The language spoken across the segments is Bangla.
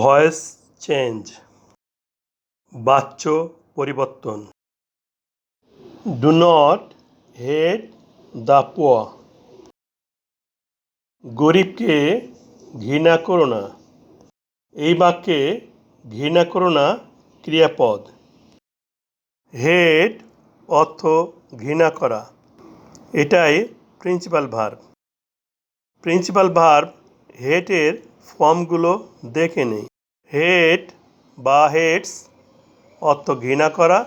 ভয়েস চেঞ্জ, বাচ্য পরিবর্তন। Do not hate the poor. গরিবকে ঘৃণা করো না। এই বাক্যে ঘৃণা করো না ক্রিয়াপদ। হেট অর্থ ঘৃণা করা, এটাই প্রিন্সিপাল ভার্ব। প্রিন্সিপাল ভার্ব হেটের ফর্মগুলো দেখে নেই। হেট বা হেটস অর্থ ঘৃণা করা,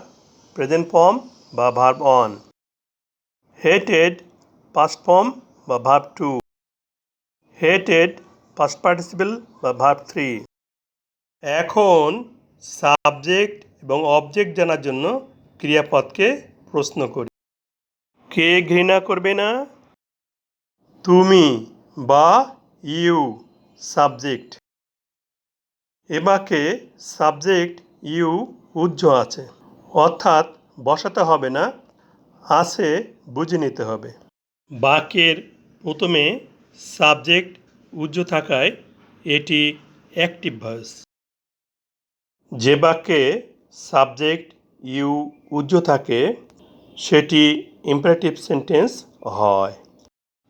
প্রেজেন্ট ফর্ম বা verb one. Hated past form বা verb two. Hated past participle বা ভার্ব থ্রি। এখন সাবজেক্ট এবং অবজেক্ট জানার জন্য ক্রিয়াপদকে প্রশ্ন করি। কে ঘৃণা করবে না? তুমি বা ইউ সাবজেক্ট। এ বাক্যে সাবজেক্ট ইউ উহ্য আছে, অর্থাৎ বসাতে হবে না, আছে বুঝে নিতে হবে। বাক্যের প্রথমে সাবজেক্ট উহ্য থাকায় এটি অ্যাক্টিভ ভয়েস। যে বাক্যে সাবজেক্ট ইউ উহ্য থাকে সেটি ইম্পারেটিভ সেন্টেন্স হয়।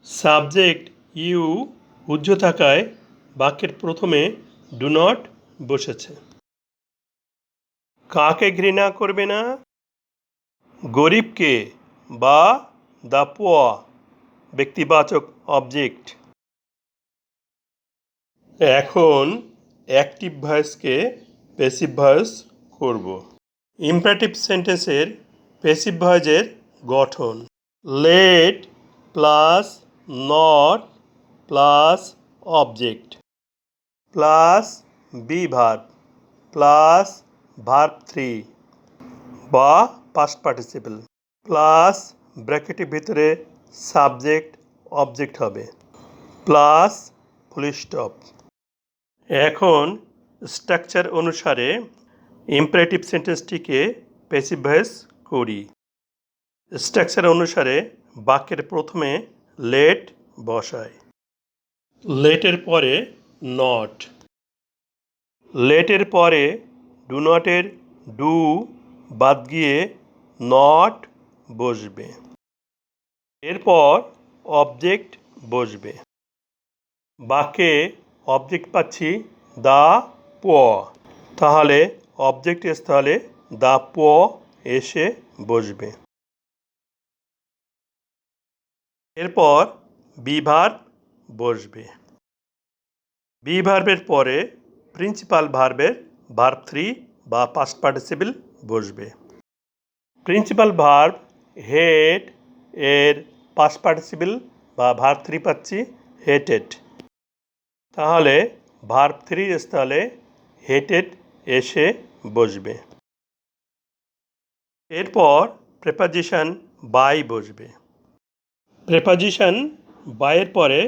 সাবজেক্ট ইউ উহ্য থাকায় বাক্যের প্রথমে ডু নট বসেছে। কাকে ঘৃণা করবে না? গরিবকে বা দ্য পুয়ার ব্যক্তিবাচক অবজেক্ট। এখন অ্যাক্টিভ ভয়েসকে প্যাসিভ ভয়েস করব। ইম্পারেটিভ সেন্টেন্সের প্যাসিভ ভয়েসের গঠন let plus not plus object plus be verb plus verb three বা পাস্ট পার্টিসিপল প্লাস ব্র্যাকেটের ভিতরে সাবজেক্ট অবজেক্ট হবে প্লাস ফুল স্টপ। এখন স্ট্রাকচার অনুসারে ইম্পারেটিভ সেন্টেন্সটিকে প্যাসিভ ভয়েস করি। স্ট্রাকচার অনুসারে বাক্যের প্রথমে লেট বসায়, লেটের পরে নট, লেটের পরে ডু নটের ডু বাদ গিয়ে নট বসবে, এরপর অবজেক্ট বসবে। বাক্যে অবজেক্ট পাচ্ছি দ্য পুয়ার, তাহলে অবজেক্ট স্থলে দ্য পুয়ার এসে বসবে। এরপর বি ভার্ব বসবে। বি ভার্বের পরে প্রিন্সিপাল ভার্বের ভার্ব থ্রি বা পাস্ট পার্টিসিপল বসবে। প্রিন্সিপাল ভার্ব হেট এর পাস্ট পার্টিসিপল বা ভার্ব থ্রি পাচ্ছি হেটেড, তাহলে ভার্ব থ্রির স্থলে হেটেড এসে বসবে। এরপর প্রেপোজিশন বাই বসবে। প্রেপোজিশন বাইয়ের পরে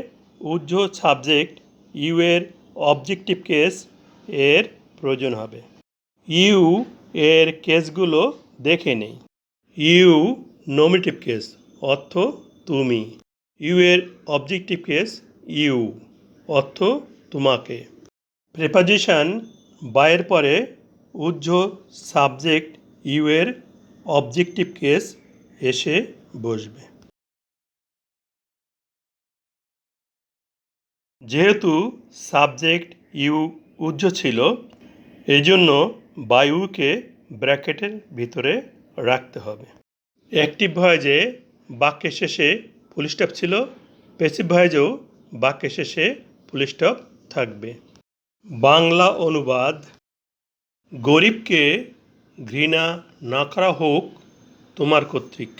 উহ্য সাবজেক্ট ইউ এর অবজেক্টিভ কেস এর প্রয়োজন হবে। ইউ এর কেসগুলো দেখে নেই। ইউ নমিনেটিভ কেস অর্থ তুমি। ইউ এর অবজেক্টিভ কেস ইউ অর্থ তোমাকে। প্রেপোজিশন বাইয়ের পরে উহ্য সাবজেক্ট ইউ এর অবজেক্টিভ কেস এসে বসবে। যেহেতু সাবজেক্ট ইউ উহ্য ছিল, এই জন্য বায়ুকে ব্র্যাকেটের ভিতরে রাখতে হবে। অ্যাক্টিভ ভয়েসে বাক্যের শেষে ফুল স্টপ ছিল, প্যাসিভ ভয়েসেও বাক্যের শেষে ফুল স্টপ থাকবে। বাংলা অনুবাদ গরিবকে ঘৃণা না করা হোক তোমার কর্তৃক।